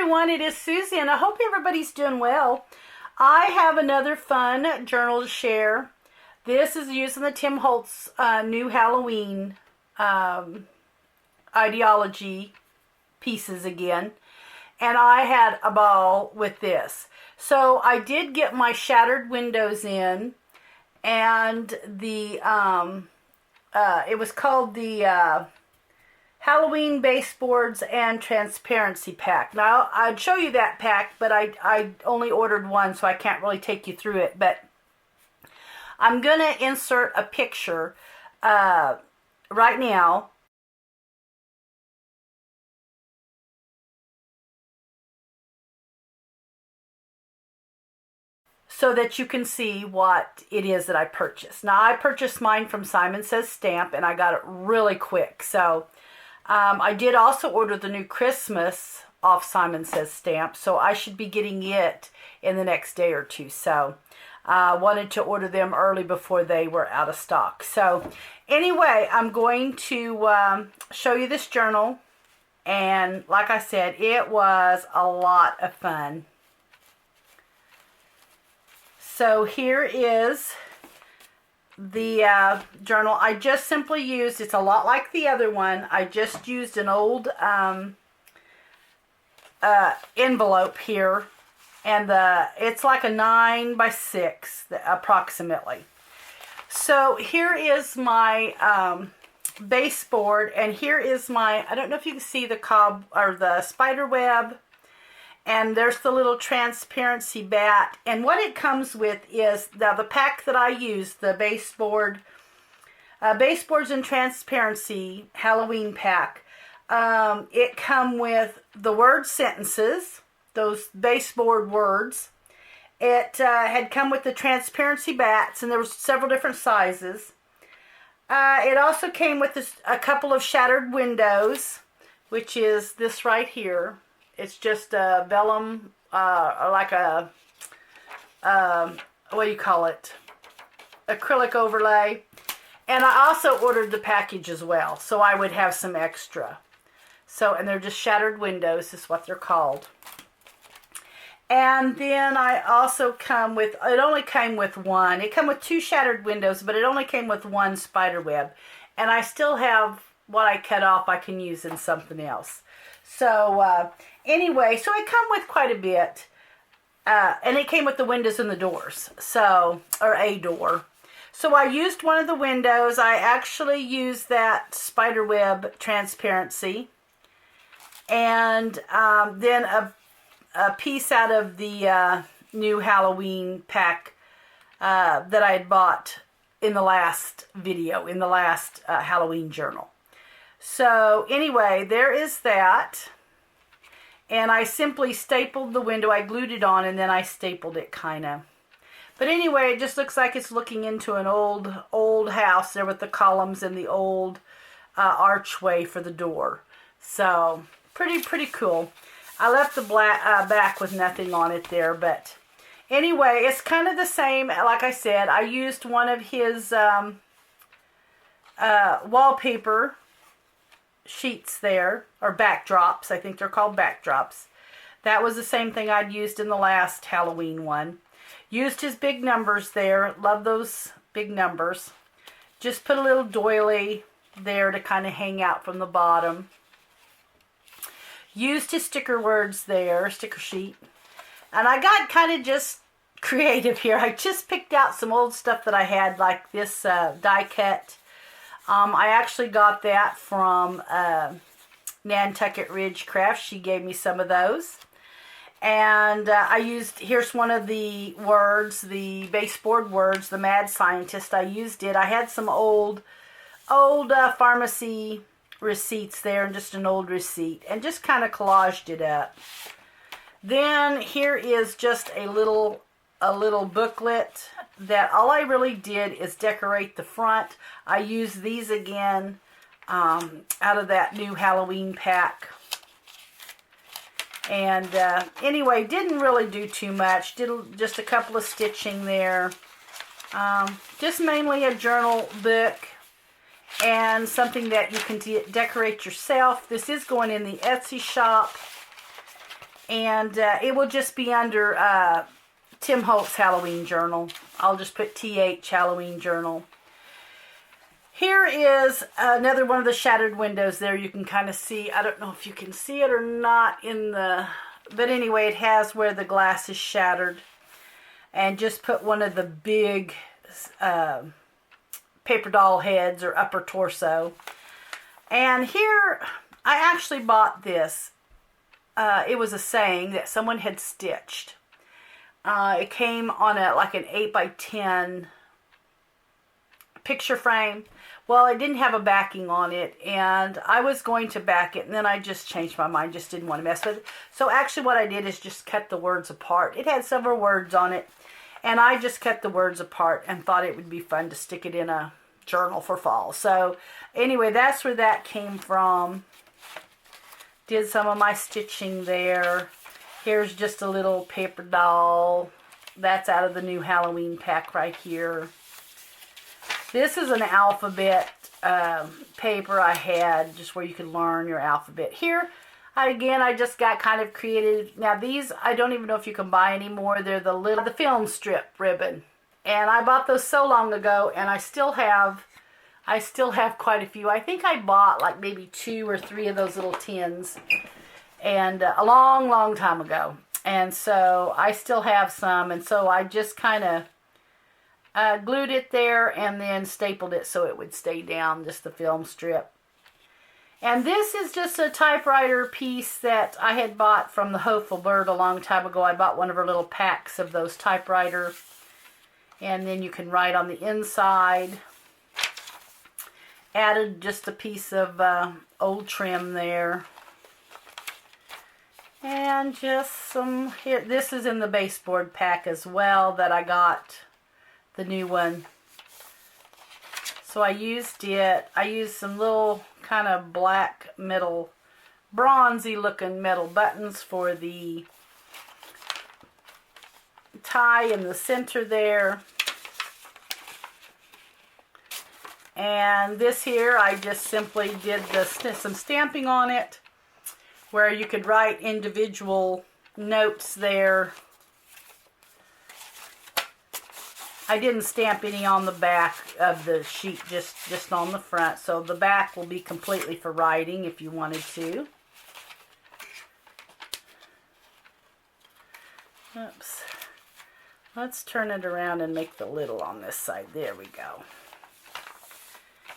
everyone, it is Susie, and I hope everybody's doing well. I have another fun journal to share. This is using the Tim Holtz new Halloween Idea-ology pieces again, and I had a ball with this. So I did get my shattered windows in, and the it was called the Halloween Baseboards and Transparency pack. Now, I'd show you that pack, but I only ordered one, so I can't really take you through it. But I'm going to insert a picture right now. So that you can see what it is that I purchased. Now, I purchased mine from Simon Says Stamp, and I got it really quick. So I did also order the new Christmas off Simon Says Stamp, so I should be getting it in the next day or two. So I wanted to order them early before they were out of stock. So anyway, I'm going to show you this journal, and like I said, it was a lot of fun. So here is the journal. I just simply used, it's a lot like the other one, I just used an old envelope here, and it's like a 9x6 approximately. So here is my baseboard, and here is my, I don't know if you can see the cob or the spider web, and there's the little transparency bat. And what it comes with is the pack that I used, the Baseboards and Transparency Halloween pack. It come with the word sentences, those baseboard words. It had come with the transparency bats, and there was several different sizes. It also came with a couple of shattered windows, which is this right here. It's just a vellum, like a, what do you call it? Acrylic overlay. And I also ordered the package as well, so I would have some extra. So, and they're just shattered windows is what they're called. And then I also come with, it only came with one. It came with 2 shattered windows, but it only came with 1 spider web. And I still have what I cut off I can use in something else. So, anyway, so it come with quite a bit, and it came with the windows and the doors, so, or a door. So I used one of the windows. I actually used that spider web transparency, and then a piece out of the new Halloween pack that I had bought in the last video, in the last Halloween journal. So anyway, there is that. And I simply stapled the window. I glued it on, and then I stapled it kind of. But anyway, it just looks like it's looking into an old house there with the columns and the old archway for the door. So pretty cool. I left the back with nothing on it there, but anyway, it's kind of the same. Like I said, I used one of his wallpaper sheets there, or backdrops. I think they're called backdrops. That was the same thing I'd used in the last Halloween one. Used his big numbers there. Love those big numbers. Just put a little doily there to kind of hang out from the bottom. Used his sticker words there, sticker sheet. And I got kind of just creative here. I just picked out some old stuff that I had, like this die cut. I actually got that from Nantucket Ridge Crafts. She gave me some of those. And I used, here's one of the words, the baseboard words, the Mad Scientist. I used it. I had some old pharmacy receipts there, and just an old receipt, and just kind of collaged it up. Then here is just a little booklet that all I really did is decorate the front. I used these again out of that new Halloween pack. And anyway, didn't really do too much. Did just a couple of stitching there. Just mainly a journal book and something that you can decorate yourself. This is going in the Etsy shop. And it will just be under Tim Holtz Halloween Journal. I'll just put TH Halloween Journal. Here is another one of the shattered windows there. You can kind of see, I don't know if you can see it or not in the, but anyway, it has where the glass is shattered. And just put one of the big paper doll heads or upper torso. And here, I actually bought this. It was a saying that someone had stitched. It came on like an 8x10 picture frame. Well, it didn't have a backing on it, and I was going to back it, and then I just changed my mind, just didn't want to mess with it. So actually what I did is just cut the words apart. It had several words on it, and I just cut the words apart and thought it would be fun to stick it in a journal for fall. So anyway, that's where that came from. Did some of my stitching there. Here's just a little paper doll. That's out of the new Halloween pack right here. This is an alphabet paper I had, just where you could learn your alphabet. Here, I just got kind of creative. Now these, I don't even know if you can buy anymore. They're the film strip ribbon. And I bought those so long ago, and I still have quite a few. I think I bought like maybe 2 or 3 of those little tins, and a long, long time ago. And so I still have some, and so I just kind of glued it there and then stapled it so it would stay down, just the film strip. And this is just a typewriter piece that I had bought from the Hopeful Bird a long time ago. I bought one of her little packs of those typewriter, and then you can write on the inside. Added just a piece of old trim there. And just some here. This is in the baseboard pack as well that I got, the new one. So I used it. I used some little kind of black metal, bronzy looking metal buttons for the tie in the center there. And this here, I just simply did some stamping on it, where you could write individual notes there. I didn't stamp any on the back of the sheet, just on the front. So the back will be completely for writing if you wanted to. Oops. Let's turn it around and make the little on this side. There we go.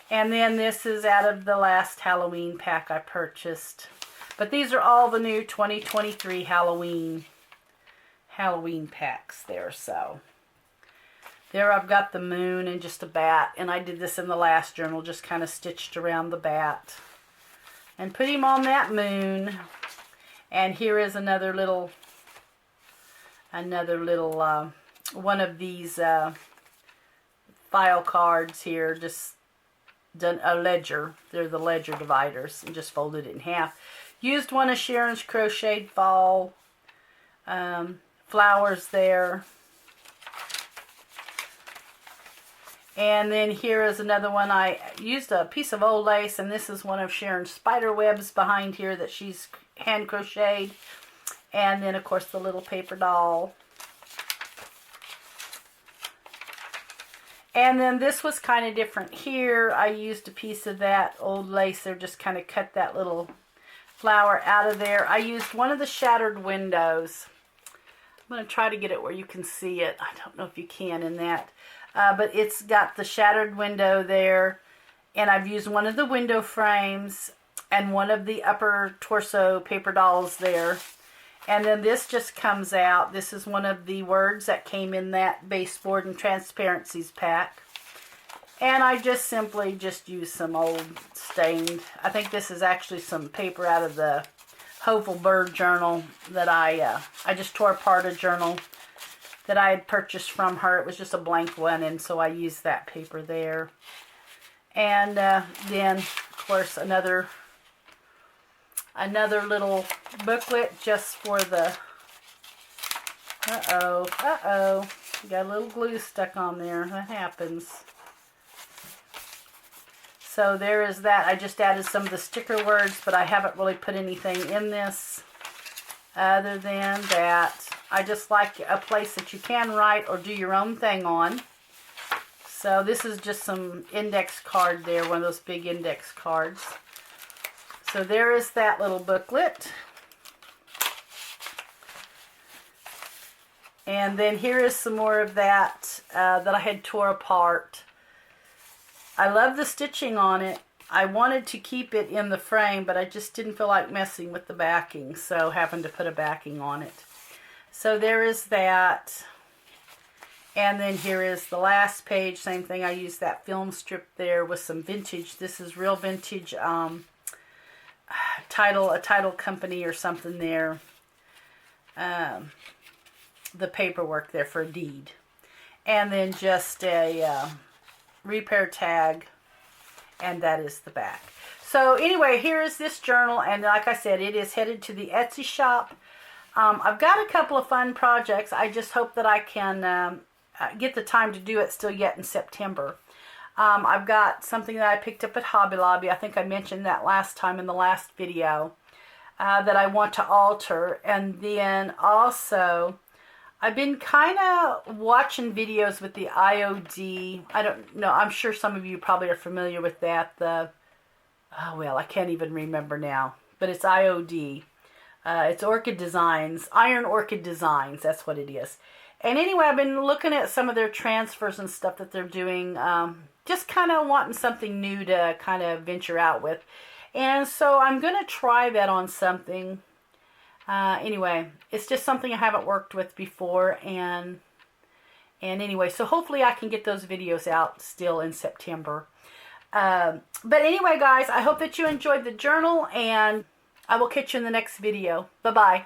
And then this is out of the last Halloween pack I purchased. But these are all the new 2023 Halloween packs there. So there I've got the moon and just a bat. And I did this in the last journal, just kind of stitched around the bat. And put him on that moon. And here is another little one of these file cards here, just done a ledger. They're the ledger dividers, and just folded it in half. Used one of Sharon's crocheted fall flowers there. And then here is another one. I used a piece of old lace, and this is one of Sharon's spider webs behind here that she's hand crocheted. And then of course the little paper doll. And then this was kind of different here. I used a piece of that old lace there, just kind of cut that little flower out of there. I used one of the shattered windows. I'm going to try to get it where you can see it. I don't know if you can in that. But it's got the shattered window there. And I've used one of the window frames and one of the upper torso paper dolls there. And then this just comes out. This is one of the words that came in that Baseboard and Transparencies pack. And I just simply used some old stained, I think this is actually some paper out of the Hopeful Bird journal that I just tore apart a journal that I had purchased from her. It was just a blank one, and so I used that paper there. And then, of course, another little booklet just for the, got a little glue stuck on there. That happens. So there is that. I just added some of the sticker words, but I haven't really put anything in this. Other than that, I just like a place that you can write or do your own thing on. So this is just some index card there, one of those big index cards. So there is that little booklet. And then here is some more of that that I had tore apart. I love the stitching on it. I wanted to keep it in the frame, but I just didn't feel like messing with the backing, so happened to put a backing on it. So there is that. And then here is the last page. Same thing. I used that film strip there with some vintage. This is real vintage a title company or something there. The paperwork there for a deed. And then just a repair tag. And that is the back. So anyway, here is this journal. And like I said, it is headed to the Etsy shop. I've got a couple of fun projects. I just hope that I can get the time to do it still yet in September. I've got something that I picked up at Hobby Lobby. I think I mentioned that last time in the last video that I want to alter. And then also, I've been kind of watching videos with the IOD. I don't know. I'm sure some of you probably are familiar with that. Oh, well, I can't even remember now. But it's IOD. It's Orchid Designs. Iron Orchid Designs. That's what it is. And anyway, I've been looking at some of their transfers and stuff that they're doing. Just kind of wanting something new to kind of venture out with. And so I'm going to try that on something. Anyway, it's just something I haven't worked with before. And anyway, so hopefully I can get those videos out still in September. But anyway, guys, I hope that you enjoyed the journal. And I will catch you in the next video. Bye-bye.